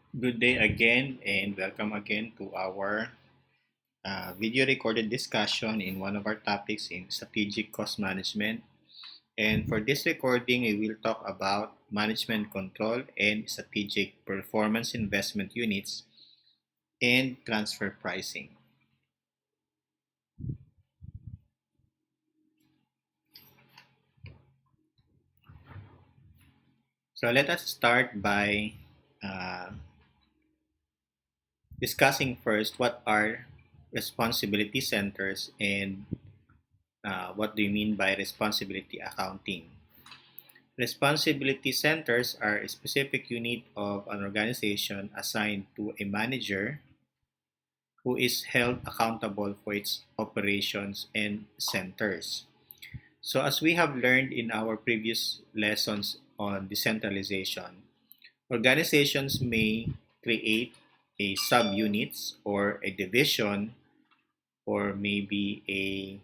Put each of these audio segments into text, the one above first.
Good day again, and welcome again to our video recorded discussion in one of our topics in strategic cost management. And for this recording, we will talk about management control and strategic performance investment units and transfer pricing. So let us start by uh, discussing first what are responsibility centers and what do you mean by responsibility accounting. Responsibility centers are a specific unit of an organization assigned to a manager who is held accountable for its operations and centers. So, as we have learned in our previous lessons on decentralization, organizations may create a subunits or a division or maybe a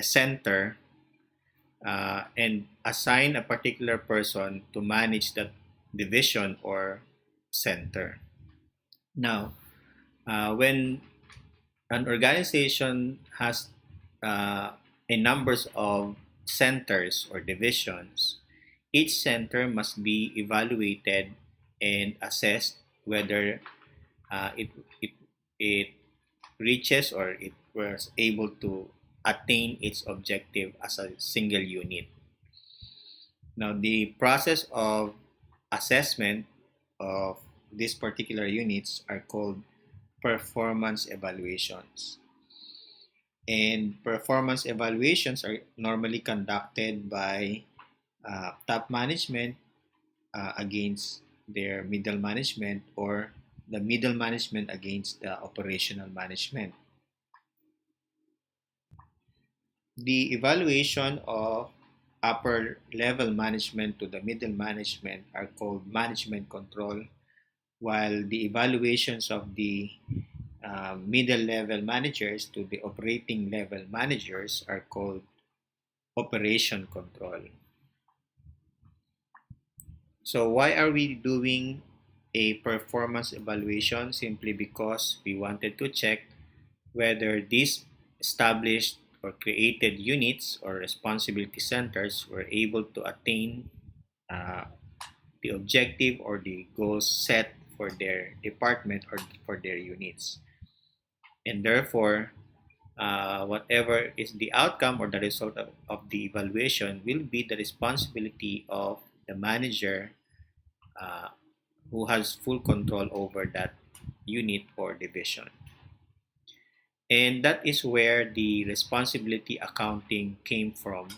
center and assign a particular person to manage that division or center. Now, when an organization has a numbers of centers or divisions, each center must be evaluated and assessed whether it, it, it reaches or it was able to attain its objective as a single unit. Now, the process of assessment of these particular units are called performance evaluations. And performance evaluations are normally conducted by top management against their middle management or the middle management against the operational management. The evaluation of upper level management to the middle management are called management control, while the evaluations of the middle level managers to the operating level managers are called operation control. So, why are we doing a performance evaluation? Simply because we wanted to check whether these established or created units or responsibility centers were able to attain uh, the objective or the goals set for their department or for their units. And therefore, whatever is the outcome or the result of the evaluation will be the responsibility of the manager uh, who has full control over that unit or division. And that is where the responsibility accounting came from.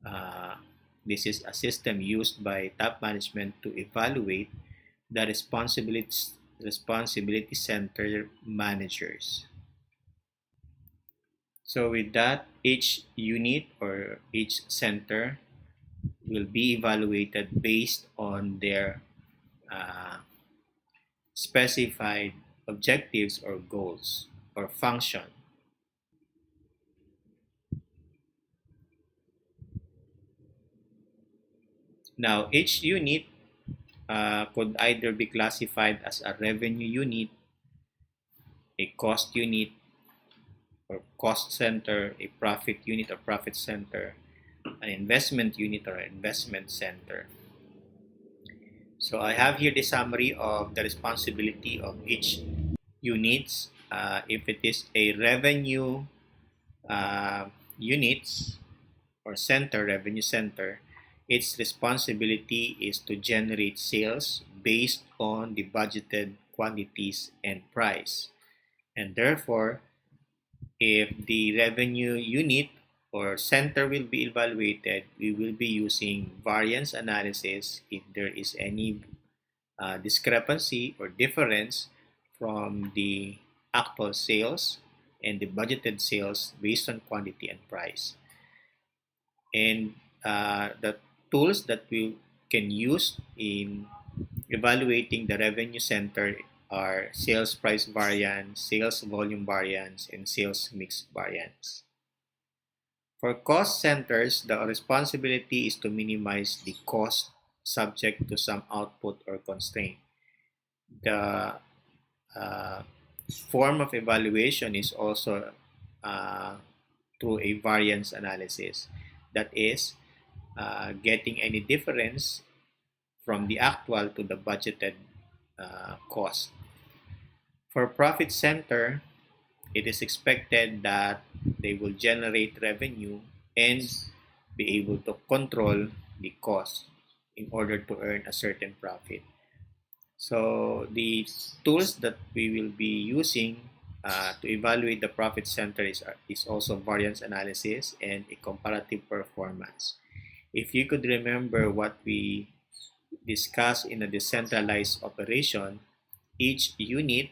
Uh, this is a system used by top management to evaluate the responsibility center managers. So with that, each unit or each center will be evaluated based on their uh, specified objectives or goals or function. Now, each unit could either be classified as a revenue unit, a cost unit, or cost center, a profit unit or profit center, an investment unit or an investment center. So I have here the summary of the responsibility of each units. If it is a revenue units or center, revenue center, its responsibility is to generate sales based on the budgeted quantities and price. And therefore, if the revenue unit or center will be evaluated, we will be using variance analysis if there is any discrepancy or difference from the actual sales and the budgeted sales based on quantity and price. And the tools that we can use in evaluating the revenue center are sales price variance, sales volume variance, and sales mix variance. For cost centers, the responsibility is to minimize the cost subject to some output or constraint. The uh, form of evaluation is also uh, through a variance analysis. That is, getting any difference from the actual to the budgeted cost. For profit center, it is expected that they will generate revenue and be able to control the cost in order to earn a certain profit. So the tools that we will be using to evaluate the profit center is also variance analysis and a comparative performance. If you could remember what we discussed in a decentralized operation, each unit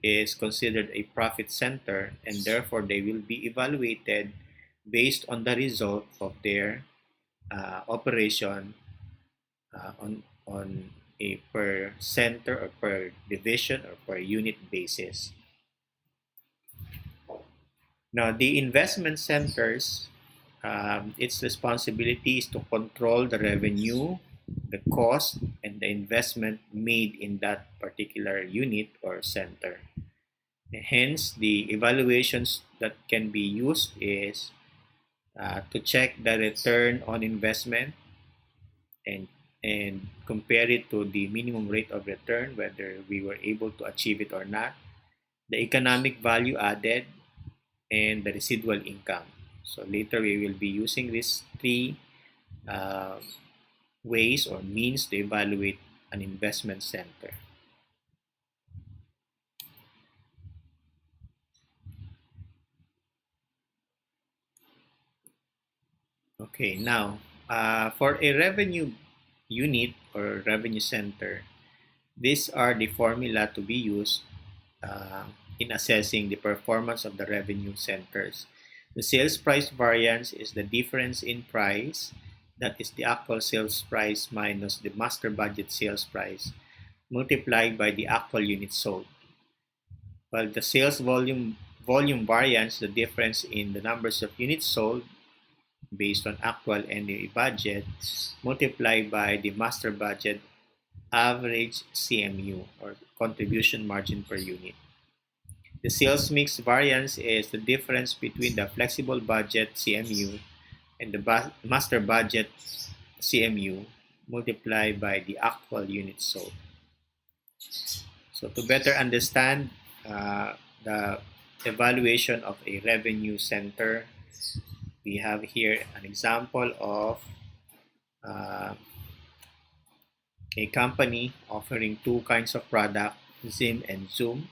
is considered a profit center and therefore they will be evaluated based on the result of their operation on a per center or per division or per unit basis. Now, the investment centers, its responsibility is to control the revenue, the cost, and the investment made in that particular unit or center. Hence, the evaluations that can be used is to check the return on investment and compare it to the minimum rate of return, whether we were able to achieve it or not, the economic value added, and the residual income. So later we will be using these three uh, ways or means to evaluate an investment center. Okay, now for a revenue unit or revenue center, these are the formula to be used in assessing the performance of the revenue centers. The sales price variance is the difference in price, that is the actual sales price minus the master budget sales price, multiplied by the actual units sold. While the sales volume variance, the difference in the numbers of units sold based on actual and the budget, multiplied by the master budget average CMU or contribution margin per unit. The sales mix variance is the difference between the flexible budget CMU and the master budget CMU multiplied by the actual units sold. So to better understand the evaluation of a revenue center, we have here an example of uh, a company offering two kinds of product, Zim and Zoom,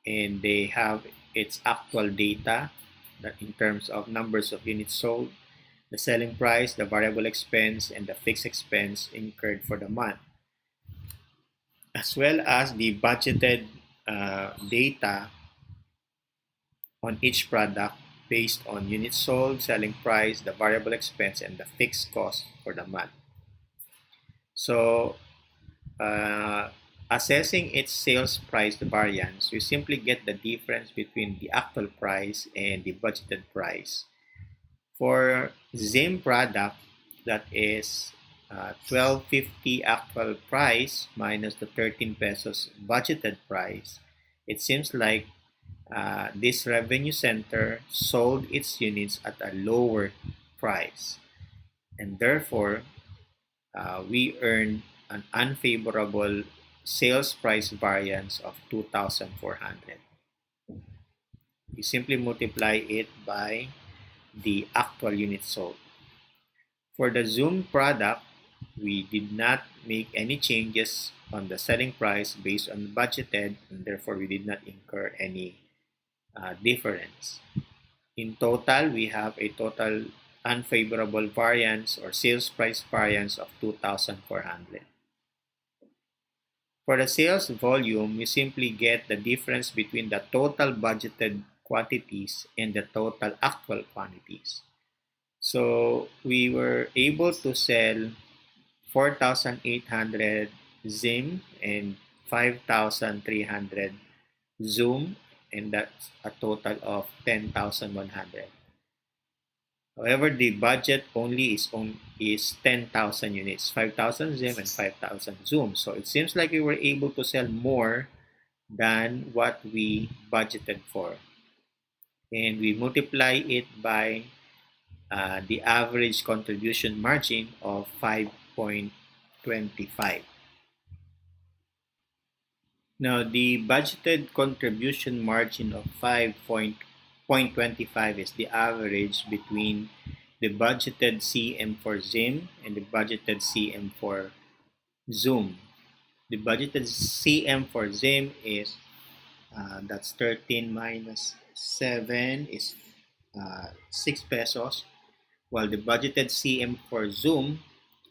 and they have its actual data that in terms of numbers of units sold, the selling price, the variable expense, and the fixed expense incurred for the month, as well as the budgeted data on each product based on units sold, selling price, the variable expense, and the fixed cost for the month. So, uh, assessing its sales price variance, we simply get the difference between the actual price and the budgeted price. For same product, that is 12.50 actual price minus the 13 pesos budgeted price, it seems like this revenue center sold its units at a lower price, and therefore we earned an unfavorable sales price variance of 2,400. We simply multiply it by the actual units sold. For the Zoom product, we did not make any changes on the selling price based on budgeted, and therefore we did not incur any difference. In total, we have a total unfavorable variance or sales price variance of 2,400. For the sales volume, you simply get the difference between the total budgeted quantities and the total actual quantities. So we were able to sell 4,800 Zim and 5,300 Zoom, and that's a total of 10,100. However, the budget only is 10,000 units, 5,000 Zim and 5,000 Zoom. So it seems like we were able to sell more than what we budgeted for. And we multiply it by the average contribution margin of 5.25. Now, the budgeted contribution margin of 5.25 is the average between the budgeted CM for Zim and the budgeted CM for Zoom. The budgeted CM for Zim is that's 13 minus 7 is 6 pesos, while the budgeted CM for Zoom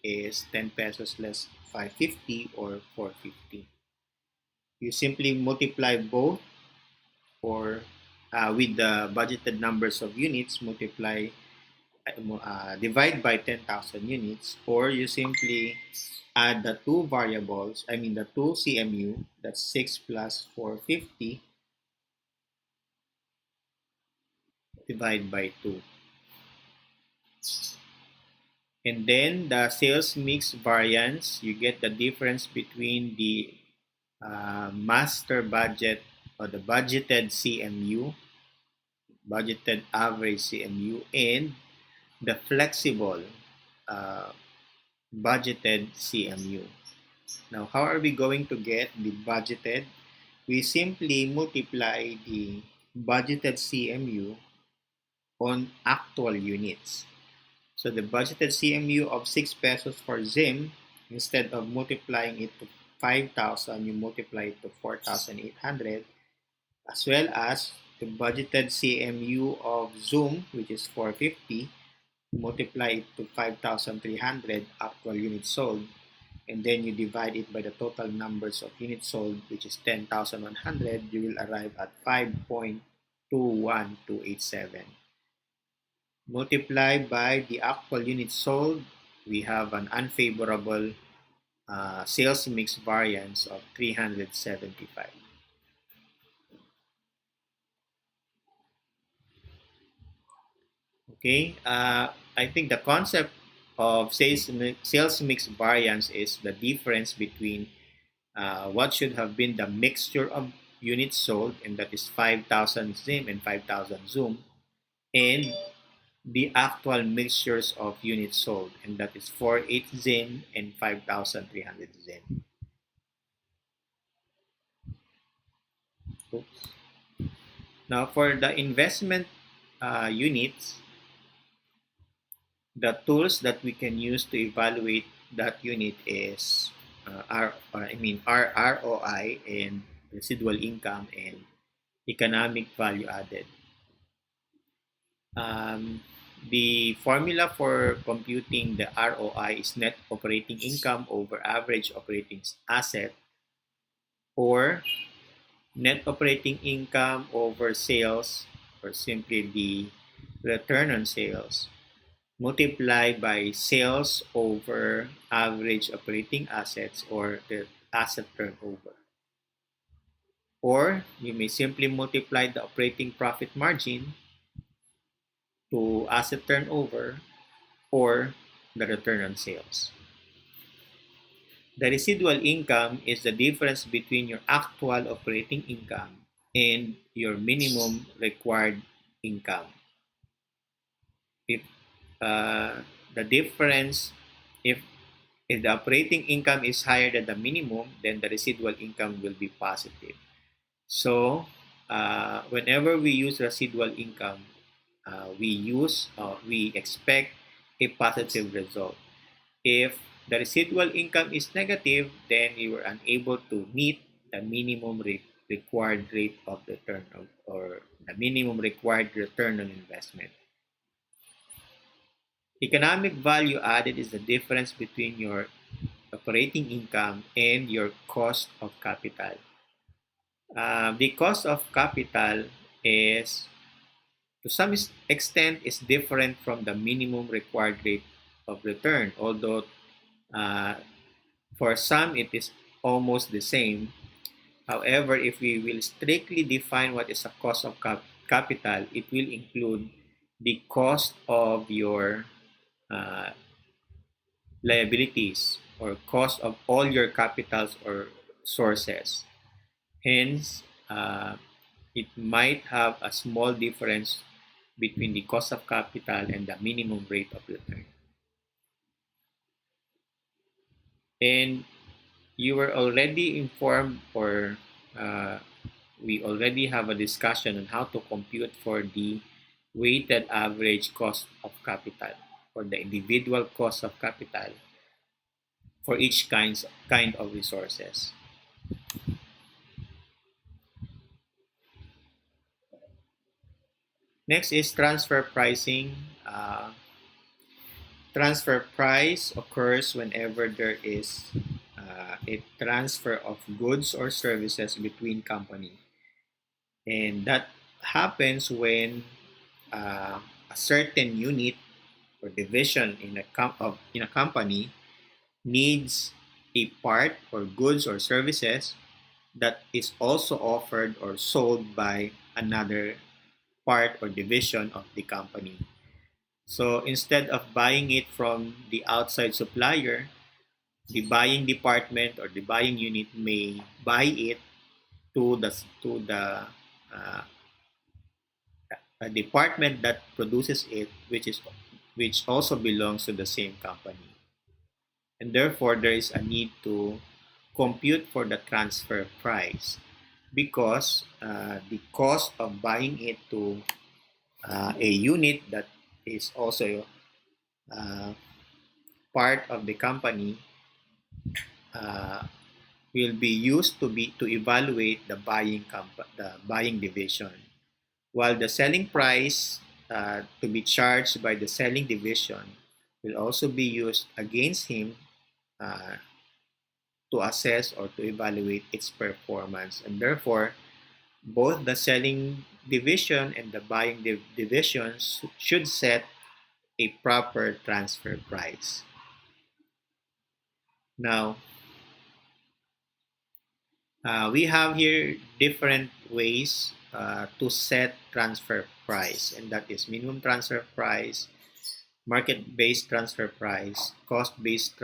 is 10 pesos less 550 or 450. You simply multiply both or with the budgeted numbers of units, divide by 10,000 units, or you simply add the two variables, I mean the two CMU, that's 6 plus 450, divide by 2. And then the sales mix variance, you get the difference between the master budget or the budgeted CMU, budgeted average CMU, and the flexible uh, budgeted CMU. Now, how are we going to get the budgeted? We simply multiply the budgeted CMU on actual units. So the budgeted CMU of 6 pesos for Zim, instead of multiplying it to 5,000, you multiply it to 4,800, as well as the budgeted CMU of Zoom, which is 450, multiply it to 5,300 actual units sold, and then you divide it by the total numbers of units sold, which is 10,100, you will arrive at 5.21287. Multiply by the actual units sold, we have an unfavorable sales mix variance of 375. Okay, I think the concept of sales mix variance is the difference between what should have been the mixture of units sold, and that is 5,000 Zim and 5,000 Zoom, and the actual mixtures of units sold, and that is 4,8 Zim and 5,300 Zim. Oops. Now, for the investment units, the tools that we can use to evaluate that unit is our ROI and residual income and economic value added. The formula for computing the ROI is net operating income over average operating asset, or net operating income over sales, or simply the return on sales, multiplied by sales over average operating assets, or the asset turnover. Or you may simply multiply the operating profit margin to asset turnover or the return on sales. The residual income is the difference between your actual operating income and your minimum required income. If the difference, if the operating income is higher than the minimum, then the residual income will be positive. So, whenever we use residual income, we expect a positive result. If the residual income is negative, then you are unable to meet the minimum required rate of return, or the minimum required return on investment. Economic value added is the difference between your operating income and your cost of capital. The cost of capital is, to some extent, is different from the minimum required rate of return, although uh, for some it is almost the same. However, if we will strictly define what is a cost of capital, it will include the cost of your uh, liabilities or cost of all your capitals or sources. Hence, it might have a small difference between the cost of capital and the minimum rate of return. And you were already informed, or uh, we already have a discussion on how to compute for the weighted average cost of capital or the individual cost of capital for each kind of resources. Next is transfer pricing. Transfer price occurs whenever there is a transfer of goods or services between company, and that happens when a certain unit or division in a company needs a part or goods or services that is also offered or sold by another part or division of the company. So instead of buying it from the outside supplier, the buying department or the buying unit may buy it to the uh, department that produces it, which also belongs to the same company, and therefore there is a need to compute for the transfer price because the cost of buying it to a unit that is also uh, part of the company uh, will be used to evaluate the buying division, while the selling price to be charged by the selling division will also be used against him uh, to assess or to evaluate its performance, and therefore both the selling division and the buying divisions should set a proper transfer price. Now, we have here different ways to set transfer price, and that is minimum transfer price, market-based transfer price, cost-based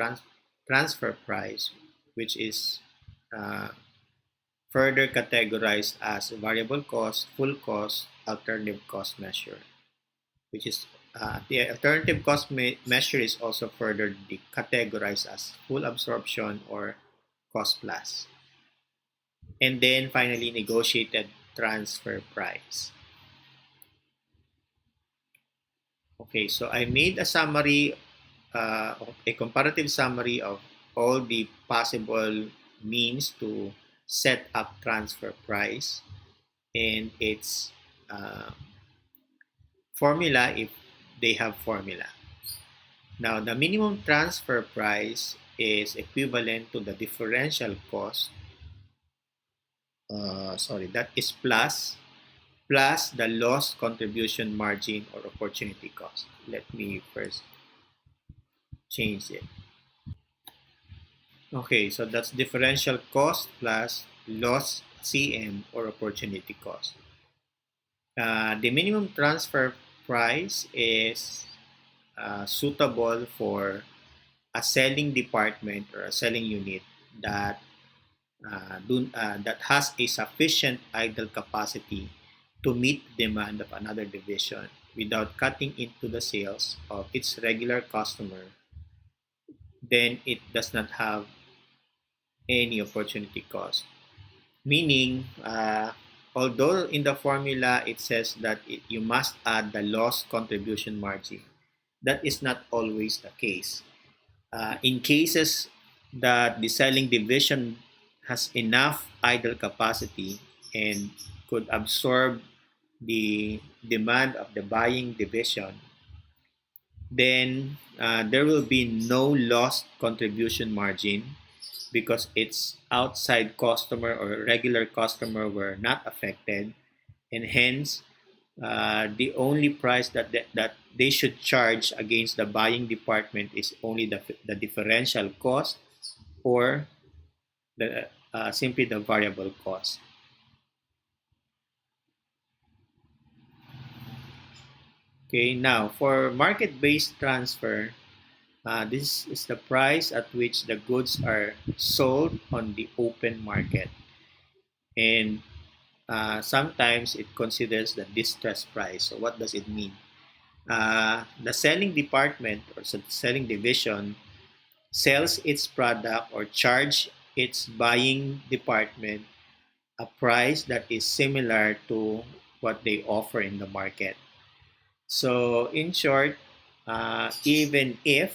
transfer price, which is uh, further categorized as variable cost, full cost, alternative cost measure, which is the alternative cost measure is also further categorized as full absorption or cost plus. And then finally, negotiated transfer price. Okay, so I made a summary, a comparative summary of all the possible means to set up transfer price and its uh, formula if they have formula. Now, the minimum transfer price is equivalent to the differential cost. That is plus the loss contribution margin or opportunity cost. Let me first change it. Okay, so that's differential cost plus loss CM or opportunity cost. The minimum transfer price is suitable for a selling department or a selling unit that that has a sufficient idle capacity to meet the demand of another division without cutting into the sales of its regular customer, then it does not have any opportunity cost. Meaning, although in the formula it says that you must add the loss contribution margin, that is not always the case. In cases that the selling division has enough idle capacity and could absorb the demand of the buying division, then there will be no lost contribution margin because its outside customer or regular customer were not affected, and hence the only price that they should charge against the buying department is only the differential cost or simply the variable cost. Okay, now for market-based transfer, this is the price at which the goods are sold on the open market. And sometimes it considers the distress price. So what does it mean? The selling department or selling division sells its product or charge its buying department a price that is similar to what they offer in the market. So in short, even if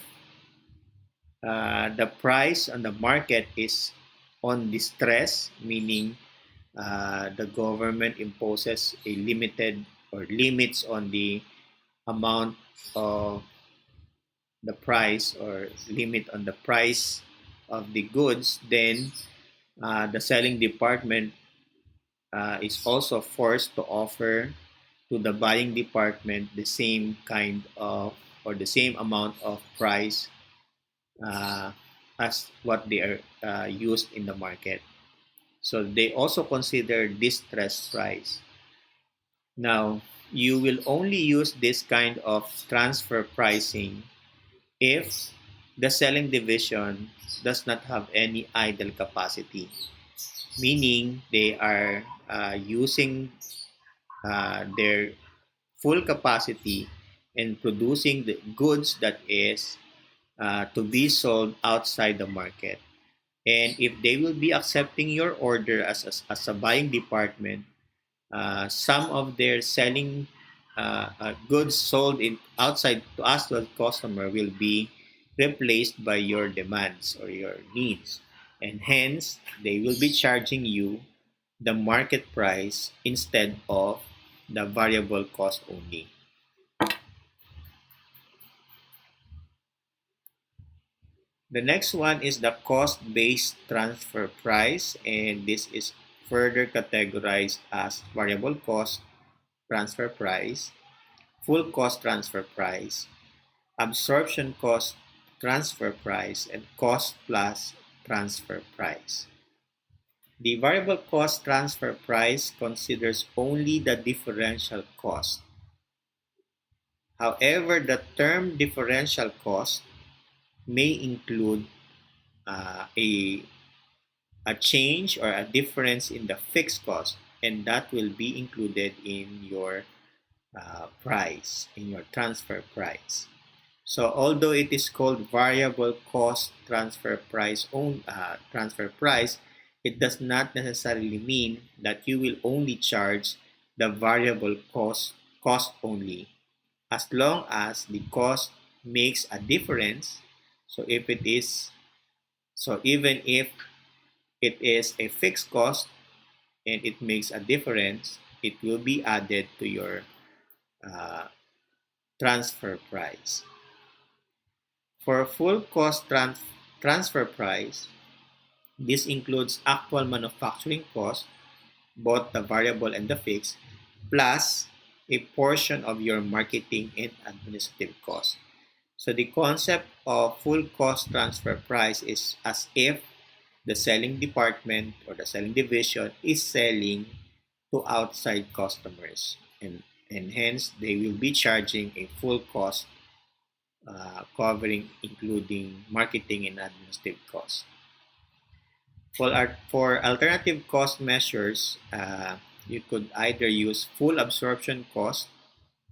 the price on the market is on distress, meaning the government imposes a limited or limits on the amount of the price or limit on the price of the goods, then the selling department is also forced to offer to the buying department the same kind of or the same amount of price uh, as what they are used in the market. So they also consider distress price. Now, you will only use this kind of transfer pricing if the selling division does not have any idle capacity, meaning they are using their full capacity in producing the goods that is to be sold outside the market. And if they will be accepting your order as a buying department, some of their selling goods sold in outside to us to the customer will be replaced by your demands or your needs, and hence they will be charging you the market price instead of the variable cost only. The next one is the cost-based transfer price, and this is further categorized as variable cost transfer price, full cost transfer price, absorption cost transfer price, and cost plus transfer price. The variable cost transfer price considers only the differential cost. However, the term differential cost may include a change or a difference in the fixed cost, and that will be included in your price, in your transfer price. So although it is called variable cost transfer price, it does not necessarily mean that you will only charge the variable cost only, as long as the cost makes a difference. So if it is so even if it is a fixed cost and it makes a difference, it will be added to your uh, transfer price. For full cost transfer price, this includes actual manufacturing cost, both the variable and the fixed, plus a portion of your marketing and administrative cost. So the concept of full cost transfer price is as if the selling department or the selling division is selling to outside customers, and hence they will be charging a full cost covering including marketing and administrative costs. For alternative cost measures, you could either use full absorption cost,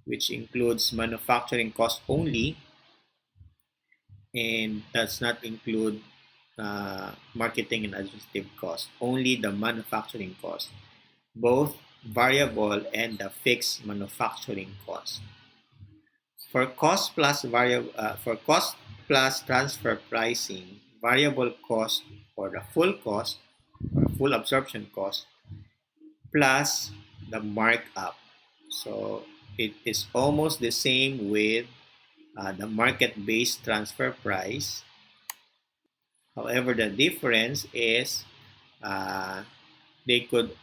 which includes manufacturing cost only and does not include marketing and administrative cost, only the manufacturing cost, both variable and the fixed manufacturing cost. For cost plus transfer pricing, variable cost or the full cost or full absorption cost plus the markup. So it is almost the same with the market-based transfer price. However, the difference is uh, they could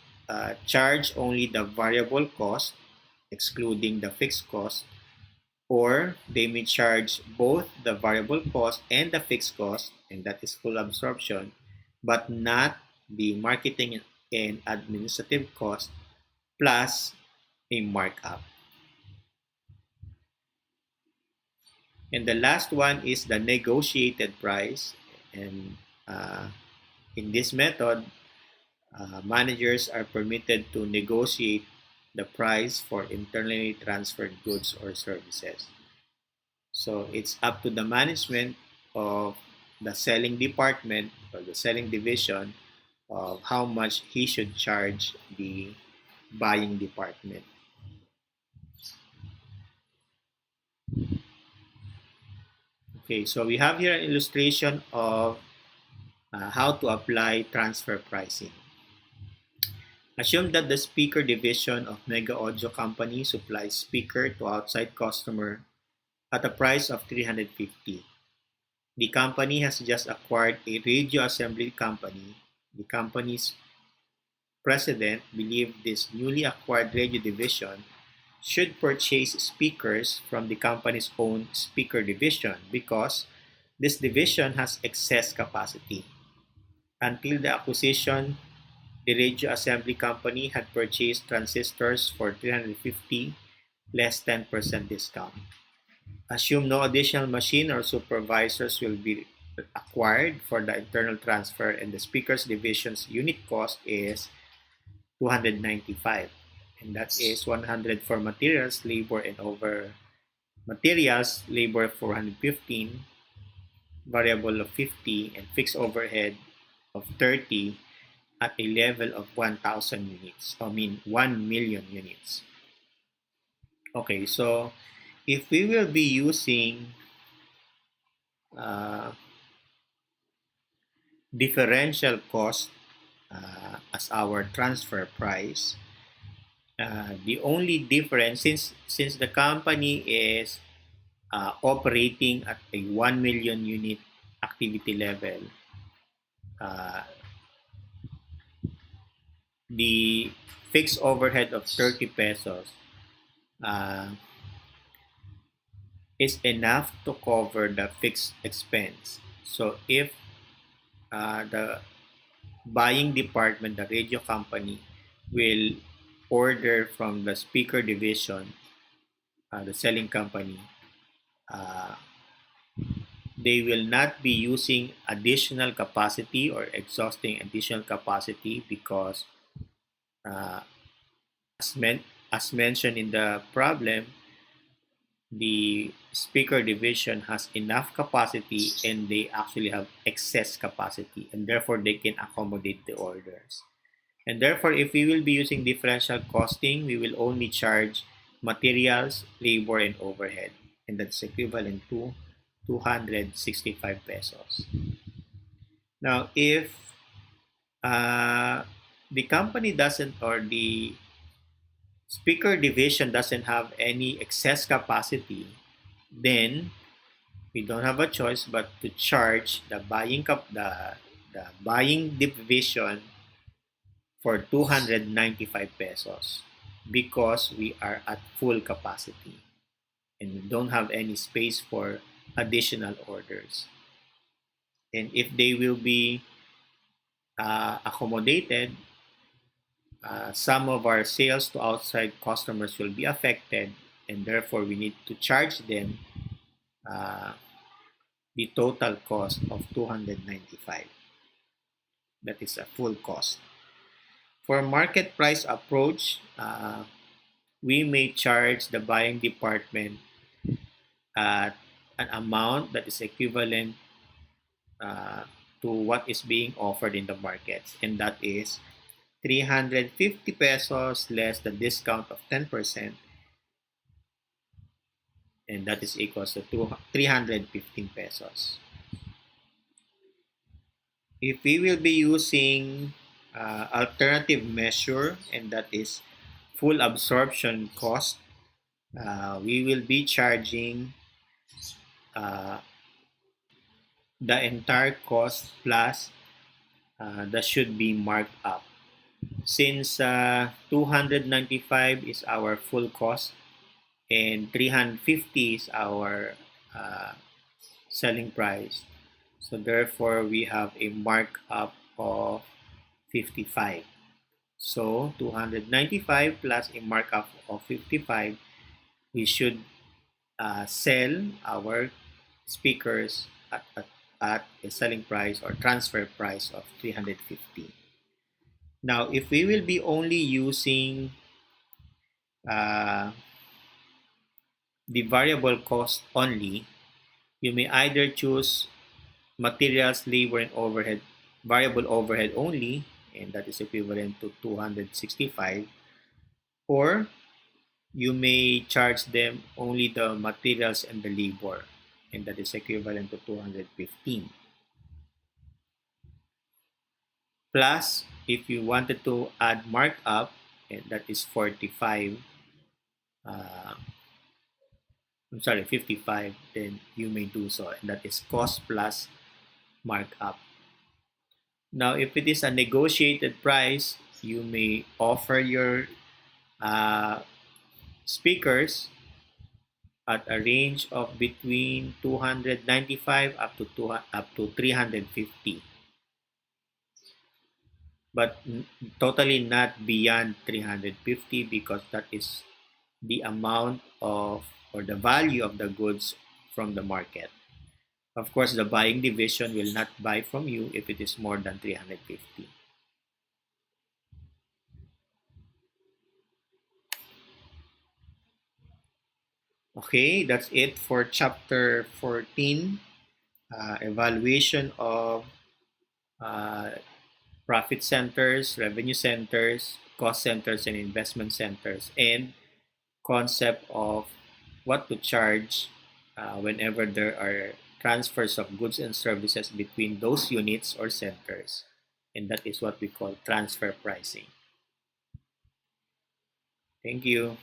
charge only the variable cost, excluding the fixed cost, or they may charge both the variable cost and the fixed cost, and that is full absorption, but not the marketing and administrative cost plus a markup. And the last one is the negotiated price. And in this method, managers are permitted to negotiate the price for internally transferred goods or services. So it's up to the management of the selling department or the selling division of how much he should charge the buying department. Okay, so we have here an illustration of how to apply transfer pricing. Assume that the speaker division of Mega Audio Company supplies speaker to outside customer at a price of 350. The company has just acquired a radio assembly company. The company's president believed this newly acquired radio division should purchase speakers from the company's own speaker division because this division has excess capacity. Until the acquisition, the radio assembly company had purchased transistors for 350 less 10% discount. Assume no additional machine or supervisors will be acquired for the internal transfer and the speakers division's unit cost is 295, and that is 100 for materials, labor, and over materials, labor 415, variable of 50, and fixed overhead of 30 at a level of 1,000 units. I mean 1 million units. Okay, so if we will be using uh, differential cost as our transfer price, the only difference since the company is operating at a 1 million unit activity level, uh, the fixed overhead of 30 pesos uh, is enough to cover the fixed expense. So if the buying department, the radio company, will order from the speaker division, the selling company, uh, they will not be using additional capacity or exhausting additional capacity because, uh, as, as mentioned in the problem, the speaker division has enough capacity and they actually have excess capacity and therefore they can accommodate the orders. And therefore, if we will be using differential costing, we will only charge materials, labor, and overhead. And that's equivalent to 265 pesos. Now, if the company doesn't or the speaker division doesn't have any excess capacity, then we don't have a choice but to charge the buying division for 295 pesos because we are at full capacity and we don't have any space for additional orders. And if they will be accommodated, some of our sales to outside customers will be affected, and therefore we need to charge them uh, the total cost of 295. That is a full cost. For market price approach, we may charge the buying department at an amount that is equivalent uh, to what is being offered in the market, and that is 350 pesos less the discount of 10%, and that is equals to 315 pesos. If we will be using alternative measure, and that is full absorption cost, we will be charging uh, the entire cost plus that should be marked up. Since 295 is our full cost and 350 is our uh, selling price, so therefore we have a markup of 55. So 295 plus a markup of 55, we should sell our speakers at a selling price or transfer price of 350. Now, if we will be only using uh, the variable cost only, you may either choose materials, labor, and overhead, variable overhead only, and that is equivalent to 265, or you may charge them only the materials and the labor, and that is equivalent to 215. Plus, if you wanted to add markup, and that is 45, uh, I'm sorry, 55, then you may do so, and that is cost plus markup. Now, if it is a negotiated price, you may offer your uh, speakers at a range of between 295 up to 350, but totally not beyond 350 because that is the amount of or the value of the goods from the market. Of course, the buying division will not buy from you if it is more than 350. Okay, that's it for chapter 14, evaluation of uh, profit centers, revenue centers, cost centers, and investment centers, and concept of what to charge whenever there are transfers of goods and services between those units or centers. And that is what we call transfer pricing. Thank you.